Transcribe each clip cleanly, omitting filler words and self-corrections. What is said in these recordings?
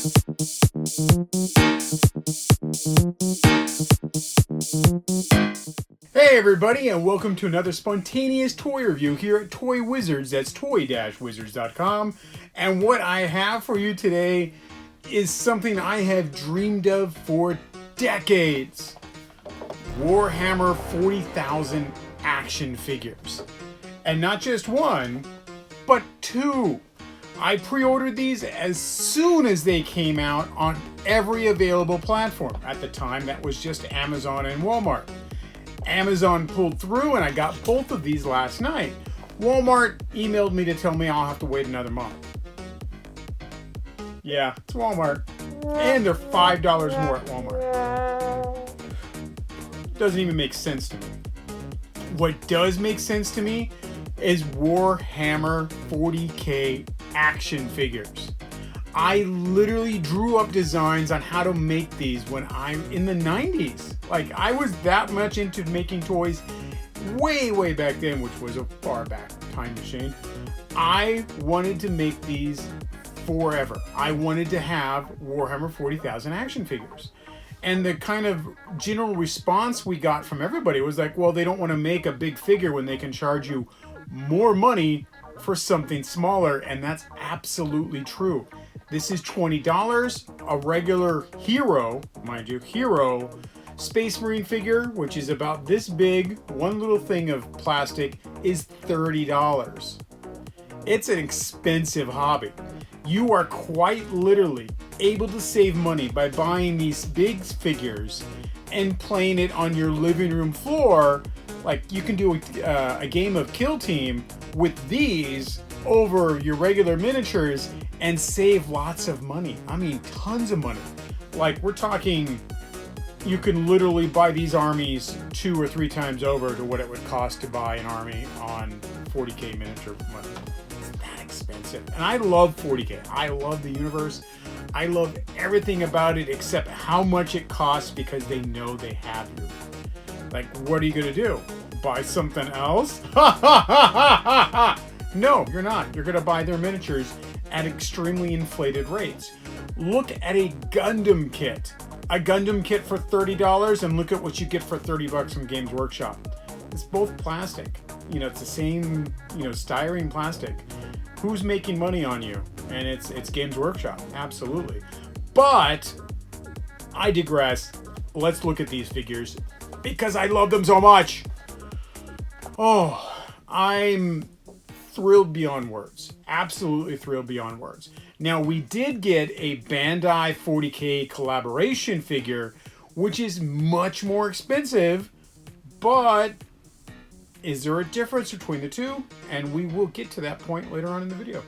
Hey everybody, and welcome to another spontaneous toy review here at Toy Wizards. That's toy-wizards.com. And what I have for you today is something I have dreamed of for decades. Warhammer 40,000 action figures. And not just one, but two. I pre-ordered these as soon as they came out on every available platform. At the time, that was just Amazon and Walmart. Amazon pulled through and I got both of these last night. Walmart emailed me to tell me I'll have to wait another month. Yeah, it's Walmart. And they're $5 more at Walmart. Doesn't even make sense to me. What does make sense to me is Warhammer 40k action figures. I literally drew up designs on how to make these when I'm in the 90s. Like, I was that much into making toys way back then, which was a far back time machine. I wanted to make these forever. I wanted to have Warhammer 40,000 action figures. And the kind of general response we got from everybody was like, well, they don't want to make a big figure when they can charge you more money for something smaller. And that's absolutely true. This is $20. A regular hero, mind you, hero Space Marine figure, which is about this big, one little thing of plastic, is $30. It's an expensive hobby. You are quite literally able to save money by buying these big figures and playing it on your living room floor. Like, you can do a game of Kill Team with these over your regular miniatures and save lots of money. I mean, tons of money. Like, we're talking, you can literally buy these armies 2 or 3 times over to what it would cost to buy an army on 40k miniature money. It's that expensive. And I love 40k. I love the universe. I love everything about it except how much it costs, because they know they have you. Like, what are you gonna do? Buy something else? No, you're not. You're gonna buy their miniatures at extremely inflated rates. Look at a Gundam kit. A Gundam kit for $30, and look at what you get for $30 from Games Workshop. It's both plastic. You know, it's the same, styrene plastic. Who's making money on you? And it's Games Workshop, absolutely. But I digress. Let's look at these figures because I love them so much. Oh, I'm thrilled beyond words. Absolutely thrilled beyond words. Now, we did get a Bandai 40k collaboration figure, which is much more expensive, but is there a difference between the two? And we will get to that point later on in the video.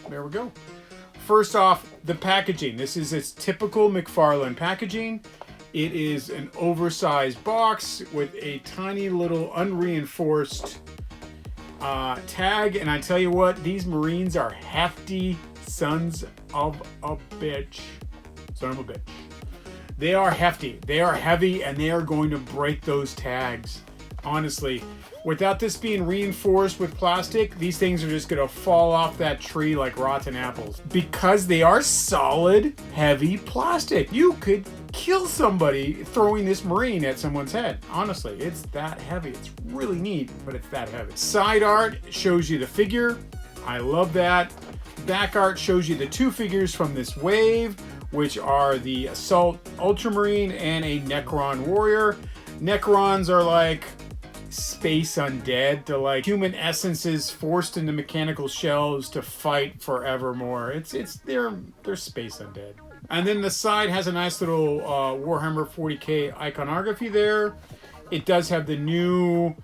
There we go. First off, the packaging. This is its typical McFarlane packaging. It is an oversized box with a tiny little unreinforced tag, and I tell you what, these Marines are hefty sons of a bitch. Son of a bitch. They are hefty, they are heavy, and they are going to break those tags. Honestly, without this being reinforced with plastic, these things are just going to fall off that tree like rotten apples. Because they are solid, heavy plastic. You could kill somebody throwing this Marine at someone's head. Honestly, it's that heavy. It's really neat, but it's that heavy. Side art shows you the figure. I love that. Back art shows you the 2 figures from this wave, which are the Assault Ultramarine and a Necron Warrior. Necrons are like space undead. They're like human essences forced into mechanical shells to fight forevermore. They're space undead. And then the side has a nice little Warhammer 40k iconography there. It does have the new,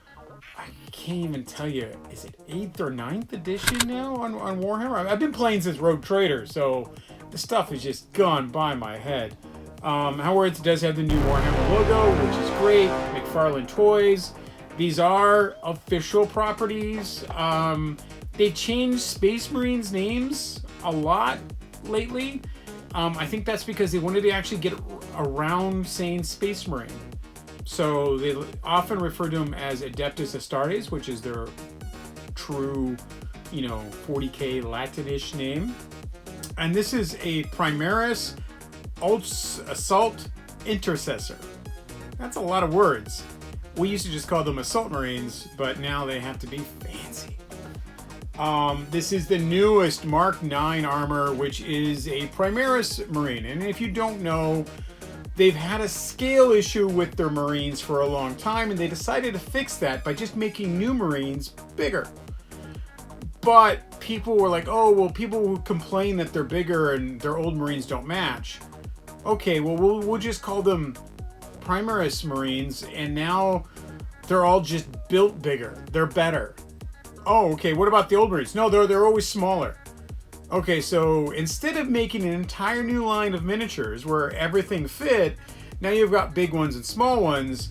I can't even tell you, is it 8th or 9th edition now on Warhammer? I've been playing since Rogue Trader, so the stuff has just gone by my head. However, it does have the new Warhammer logo, which is great. McFarlane Toys. These are official properties. They changed Space Marines' names a lot lately. I think that's because they wanted to actually get around saying Space Marine. So they often refer to them as Adeptus Astartes, which is their true, 40k Latinish name. And this is a Primaris Assault Intercessor. That's a lot of words. We used to just call them Assault Marines, but now they have to be fancy. This is the newest Mark 9 armor, which is a Primaris Marine. And if you don't know, they've had a scale issue with their Marines for a long time, and they decided to fix that by just making new Marines bigger. But people were like, oh, well, people who complain that they're bigger and their old Marines don't match. Okay, well, we'll just call them Primaris Marines, and now they're all just built bigger. They're better. Oh, okay, what about the old Marines? No, they're always smaller. Okay, so instead of making an entire new line of miniatures where everything fit, now you've got big ones and small ones,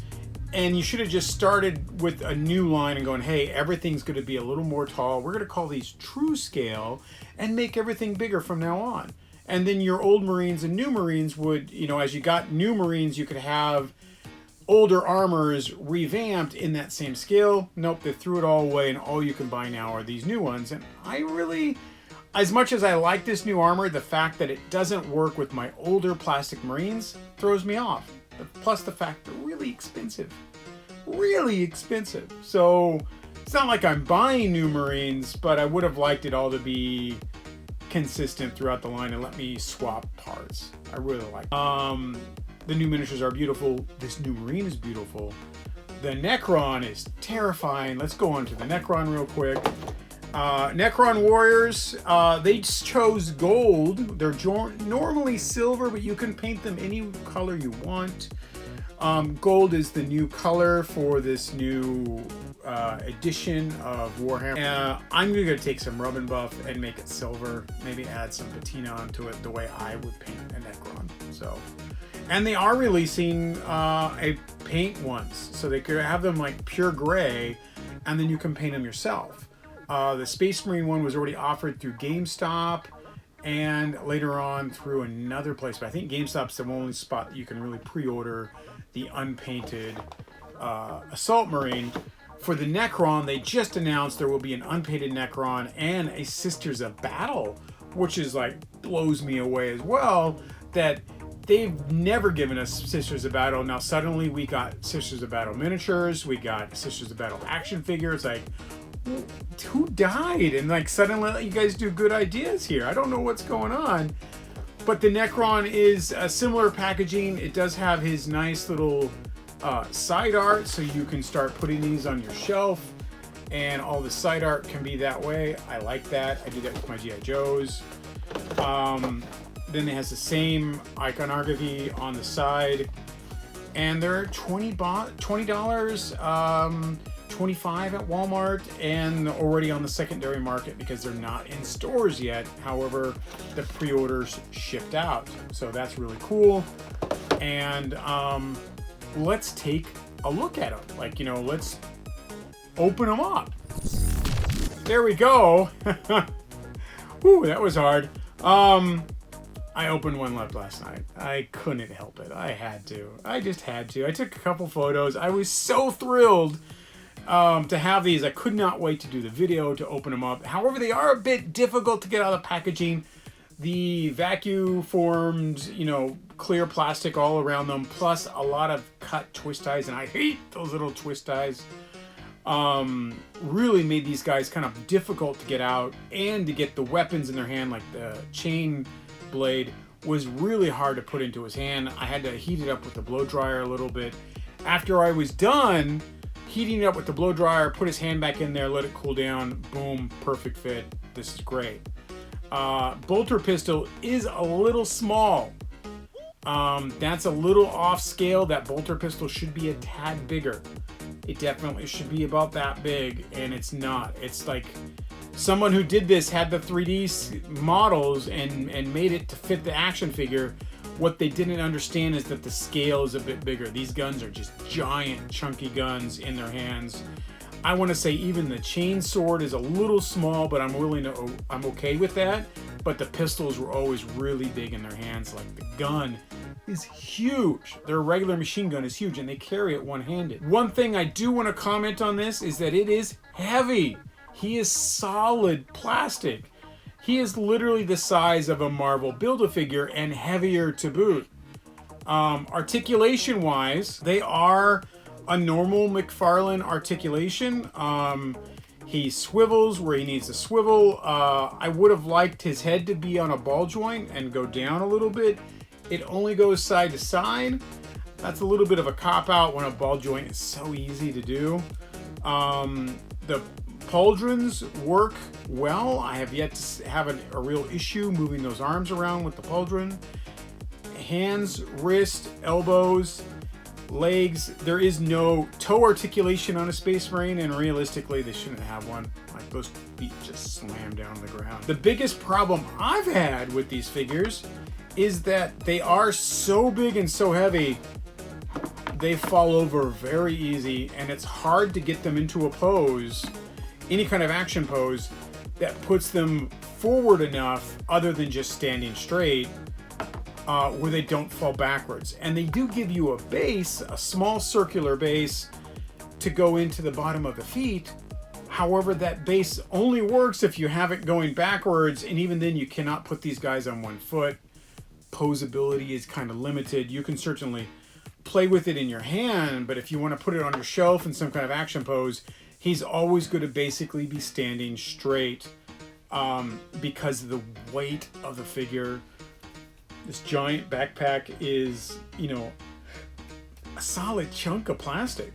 and you should have just started with a new line and going, hey, everything's going to be a little more tall. We're going to call these true scale and make everything bigger from now on. And then your old Marines and new Marines would, you know, as you got new Marines, you could have older armors revamped in that same scale. Nope, they threw it all away, and all you can buy now are these new ones. And I really, as much as I like this new armor, the fact that it doesn't work with my older plastic Marines throws me off. Plus the fact they're really expensive. Really expensive. So it's not like I'm buying new Marines, but I would have liked it all to be consistent throughout the line and let me swap parts. I really like it. The new miniatures are beautiful. This new Marine is beautiful. The Necron is terrifying. Let's go on to the Necron real quick. Necron Warriors, they chose gold. They're normally silver, but you can paint them any color you want. Gold is the new color for this new edition of Warhammer. I'm going to take some rub and buff and make it silver. Maybe add some patina onto it the way I would paint a Necron. So, and they are releasing a paint once, so they could have them like pure gray, and then you can paint them yourself. The Space Marine one was already offered through GameStop and later on through another place, but I think GameStop's the only spot that you can really pre-order the unpainted Assault Marine. For the Necron, they just announced there will be an unpainted Necron and a Sisters of Battle, which is like blows me away as well, that they've never given us Sisters of Battle. Now suddenly we got Sisters of Battle miniatures, we got Sisters of Battle action figures. Like, who died? And like suddenly you guys do good ideas here. I don't know what's going on. But the Necron is a similar packaging. It does have his nice little side art, so you can start putting these on your shelf, and all the side art can be that way. I like that. I do that with my G.I. Joes. Then it has the same iconography on the side, and they're $20, $25 at Walmart, and already on the secondary market because they're not in stores yet. However, the pre-orders shipped out, so that's really cool. And let's take a look at them. Like, you know, let's open them up. There we go. Ooh, that was hard. I opened one up last night. I couldn't help it. I had to. I just had to. I took a couple photos. I was so thrilled to have these. I could not wait to do the video to open them up. However, they are a bit difficult to get out of the packaging. The vacuum formed, you know, clear plastic all around them, plus a lot of cut twist ties, and I hate those little twist ties. Really made these guys kind of difficult to get out, and to get the weapons in their hand, like the chain blade, was really hard to put into his hand. I had to heat it up with the blow dryer a little bit. After I was done heating it up with the blow dryer, put his hand back in there, let it cool down, boom, perfect fit. This is great. Bolter pistol is a little small. That's a little off scale. That bolter pistol should be a tad bigger. It definitely should be about that big, and it's not. It's like someone who did this had the 3D models and made it to fit the action figure. What they didn't understand is that the scale is a bit bigger. These guns are just giant, chunky guns in their hands. I want to say even the chain sword is a little small, but I'm okay with that. But the pistols were always really big in their hands. Like, the gun is huge. Their regular machine gun is huge, and they carry it one-handed. One thing I do want to comment on this is that it is heavy. He is solid plastic. He is literally the size of a Marvel Build-A-Figure and heavier to boot. Articulation wise, they are a normal McFarlane articulation. He swivels where he needs to swivel. I would have liked his head to be on a ball joint and go down a little bit. It only goes side to side. That's a little bit of a cop-out when a ball joint is so easy to do. The pauldrons work well. I have yet to have a real issue moving those arms around with the pauldron. Hands, wrist, elbows, legs. There is no toe articulation on a Space Marine, and realistically, they shouldn't have one. Like, those feet just slam down on the ground. The biggest problem I've had with these figures is that they are so big and so heavy, they fall over very easy, and it's hard to get them into a pose, any kind of action pose, that puts them forward enough, other than just standing straight, where they don't fall backwards. And they do give you a base, a small circular base, to go into the bottom of the feet. However, that base only works if you have it going backwards, and even then you cannot put these guys on one foot. Posability is kind of limited. You can certainly play with it in your hand, but if you want to put it on your shelf in some kind of action pose, he's always going to basically be standing straight, because of the weight of the figure. This giant backpack is, you know, a solid chunk of plastic.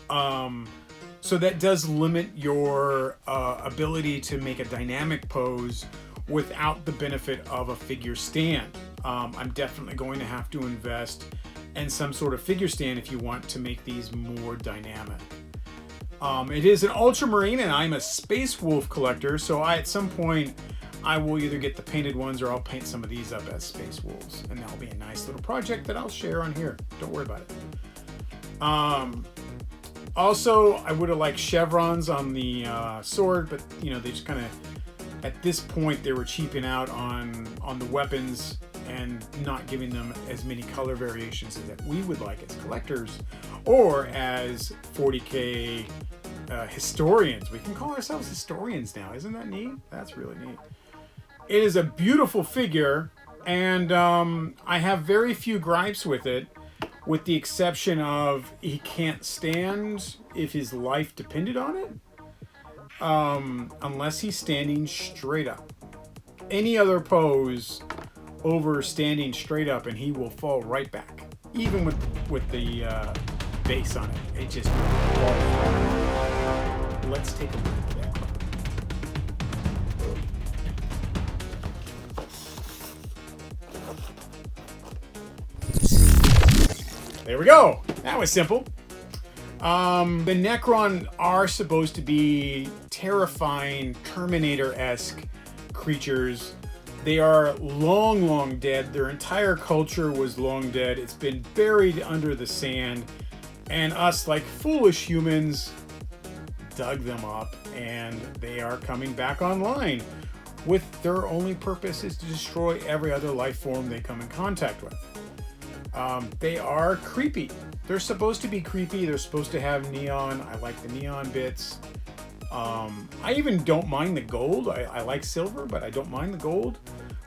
So that does limit your ability to make a dynamic pose without the benefit of a figure stand. I'm definitely going to have to invest in some sort of figure stand if you want to make these more dynamic. It is an Ultramarine, and I'm a Space Wolf collector, so at some point I will either get the painted ones or I'll paint some of these up as Space Wolves, and that'll be a nice little project that I'll share on here. Don't worry about it. Also, I would have liked chevrons on the sword, but you know, they just kind of, at this point, they were cheaping out on the weapons and not giving them as many color variations that we would like as collectors or as 40k historians. We can call ourselves historians now. Isn't that neat? That's really neat. It is a beautiful figure, and I have very few gripes with it, with the exception of he can't stand if his life depended on it, unless he's standing straight up. Any other pose over standing straight up and he will fall right back, even with the base on it. It just falls. Let's take a look at that. There we go. That was simple. The Necron are supposed to be terrifying Terminator-esque creatures. They are long, long dead. Their entire culture was long dead. It's been buried under the sand. And us, like foolish humans, dug them up. And they are coming back online. With their only purpose is to destroy every other life form they come in contact with. They are creepy. They're supposed to be creepy. They're supposed to have neon. I like the neon bits. I even don't mind the gold. I like silver, but I don't mind the gold.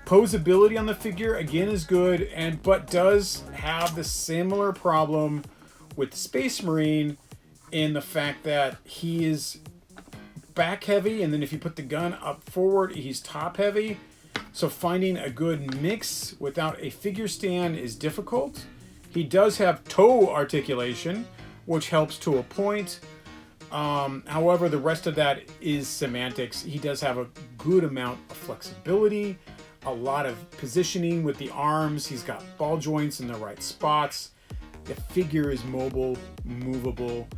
Posability on the figure, again, is good, but does have the similar problem with the Space Marine in the fact that he is back heavy, and then if you put the gun up forward, he's top heavy. So finding a good mix without a figure stand is difficult. He does have toe articulation, which helps to a point. However, the rest of that is semantics. He does have a good amount of flexibility, a lot of positioning with the arms. He's got ball joints in the right spots. The figure is mobile, movable,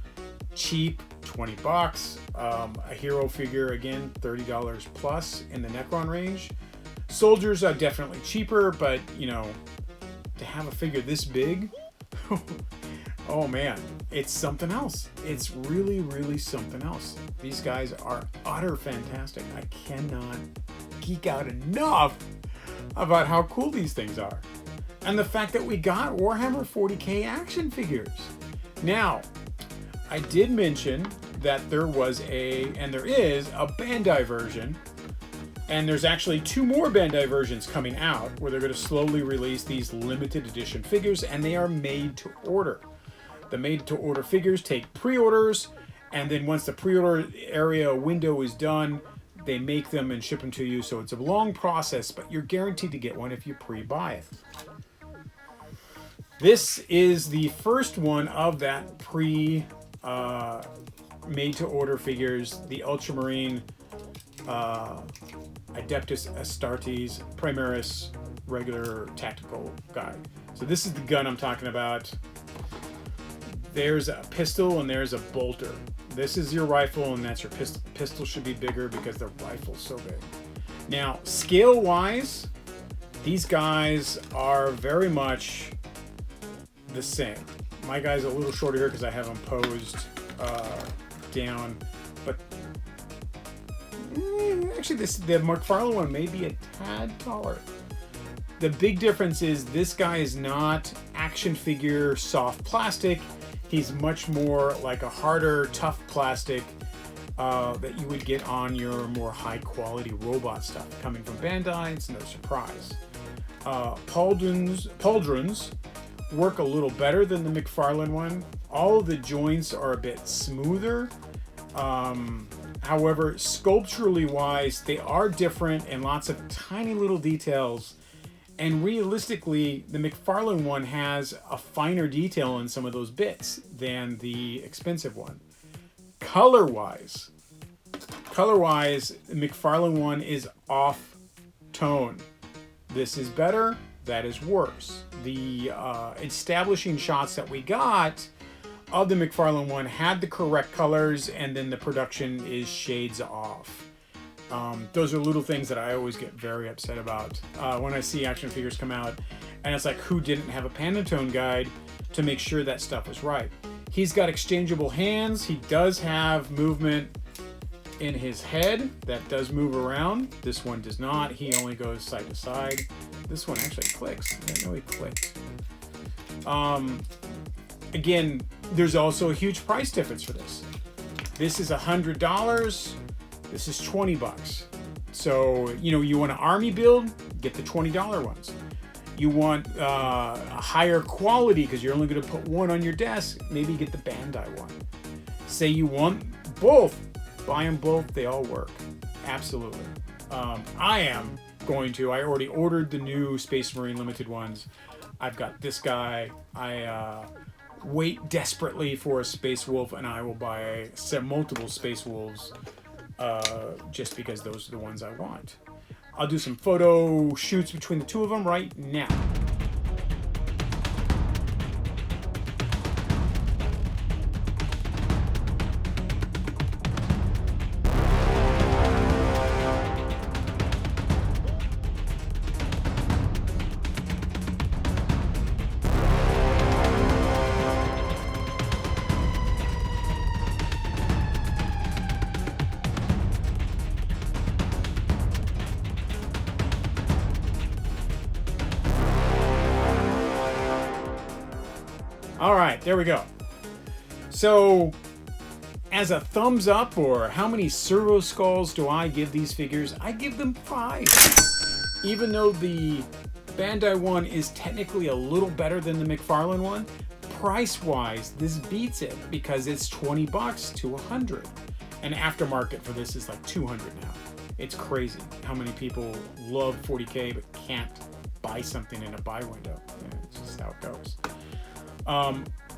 cheap, 20 bucks. A hero figure, again, $30 plus in the Necron range. Soldiers are definitely cheaper, but, you know, to have a figure this big, oh man, it's something else. It's really, really something else. These guys are utter fantastic. I cannot geek out enough about how cool these things are. And the fact that we got Warhammer 40k action figures. Now, I did mention that there was and there is a Bandai version And there's actually 2 more Bandai versions coming out where they're going to slowly release these limited edition figures, and they are made to order. The made to order figures take pre-orders, and then once the pre-order area window is done, they make them and ship them to you. So it's a long process, but you're guaranteed to get one if you pre-buy it. This is the first one of that made to order figures, the Ultramarine Adeptus Astartes Primaris regular tactical guide. So this is the gun I'm talking about. There's a pistol and there's a bolter. This is your rifle and that's your pistol. Pistol should be bigger because the rifle's so big. Now, scale-wise, these guys are very much the same. My guy's a little shorter here because I have him posed down, but actually the McFarlane one may be a tad taller. The big difference is this guy is not action figure soft plastic. He's much more like a harder, tough plastic that you would get on your more high quality robot stuff. Coming from Bandai, it's no surprise. Pauldrons work a little better than the McFarlane one. All of the joints are a bit smoother. However, sculpturally wise, they are different and lots of tiny little details. And realistically, the McFarlane one has a finer detail in some of those bits than the expensive one. Color-wise, the McFarlane one is off-tone. This is better, that is worse. The establishing shots that we got of the McFarlane one had the correct colors, and then the production is shades off. Those are little things that I always get very upset about when I see action figures come out, and it's like, who didn't have a Pantone guide to make sure that stuff was right? He's got exchangeable hands. He does have movement in his head that does move around. This one does not. He only goes side to side. This one actually clicks. I didn't know he clicked. Again, there's also a huge price difference for this. This is $100. This is $20. So, you want an army build, get the $20 ones. You want a higher quality because you're only going to put one on your desk, maybe get the Bandai one. Say you want both, buy them both, they all work. Absolutely. I already ordered the new Space Marine limited ones. I've got this guy. I wait desperately for a Space Wolf, and I will buy multiple Space Wolves just because those are the ones I want. I'll do some photo shoots between the two of them right now. All right, there we go. So, as a thumbs up, or how many servo skulls do I give these figures? I give them 5. Even though the Bandai one is technically a little better than the McFarlane one, price-wise, this beats it because it's $20 to $100. And aftermarket for this is like $200 now. It's crazy how many people love 40k but can't buy something in a buy window. Yeah, it's just how it goes.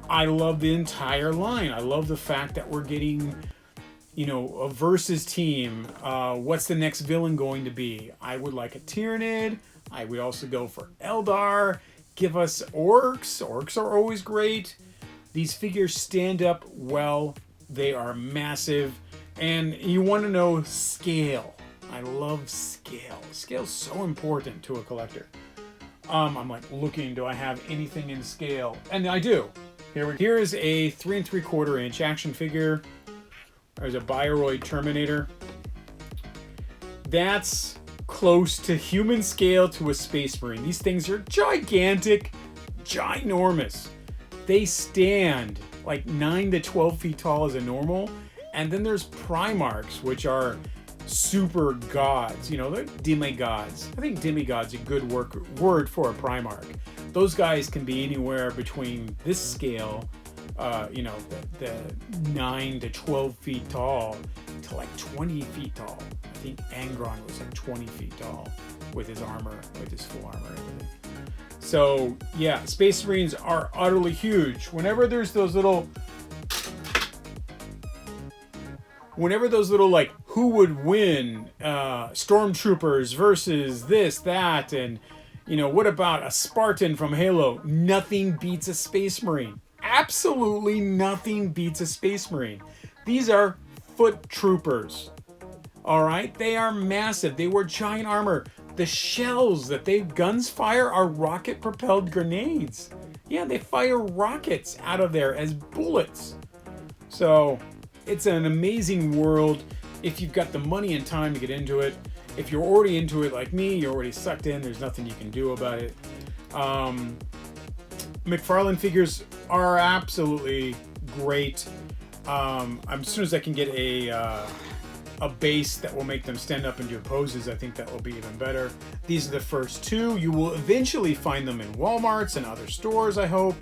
I love the entire line. I love the fact that we're getting, a versus team. What's the next villain going to be? I would like a Tyranid. I would also go for Eldar. Give us Orcs. Orcs are always great. These figures stand up well. They are massive. And you want to know scale. I love scale. Scale's so important to a collector. I'm like looking, do I have anything in scale? And I do. Here is a 3 3/4 inch action figure. There's a Bioroid Terminator. That's close to human scale to a Space Marine. These things are gigantic, ginormous. They stand like 9 to 12 feet tall as a normal. And then there's Primarchs, which are super gods, you know, they're demigods. I think demigod's a good word for a Primarch. Those guys can be anywhere between this scale, you know, the 9 to 12 feet tall to like 20 feet tall. I think Angron was like 20 feet tall with his armor, with his full armor and everything. So yeah, Space Marines are utterly huge. Whenever there's those little like who would win, stormtroopers versus this, that, and you know, what about a Spartan from Halo? Nothing beats a Space Marine. Absolutely nothing beats a Space Marine. These are foot troopers. All right, they are massive. They wear giant armor. The shells that guns fire are rocket propelled grenades. Yeah, they fire rockets out of there as bullets. So it's an amazing world if you've got the money and time to get into it. If you're already into it like me, you're already sucked in, there's nothing you can do about it. McFarlane figures are absolutely great. As soon as I can get a base that will make them stand up and do poses, I think that will be even better. These are the first two. You will eventually find them in Walmarts and other stores, I hope.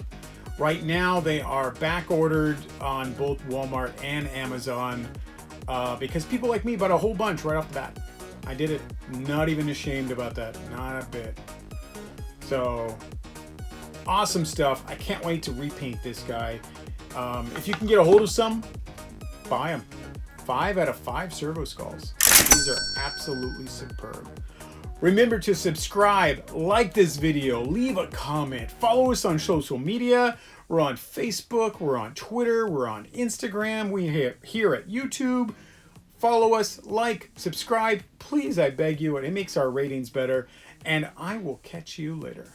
Right now, they are back ordered on both Walmart and Amazon because people like me bought a whole bunch right off the bat. I did it. Not even ashamed about that. Not a bit. So, awesome stuff. I can't wait to repaint this guy. If you can get a hold of some, buy them. 5 out of 5 servo skulls. These are absolutely superb. Remember to subscribe, like this video, leave a comment, follow us on social media. We're on Facebook, we're on Twitter, we're on Instagram, we're here at YouTube. Follow us, like, subscribe, please, I beg you. It makes our ratings better. And I will catch you later.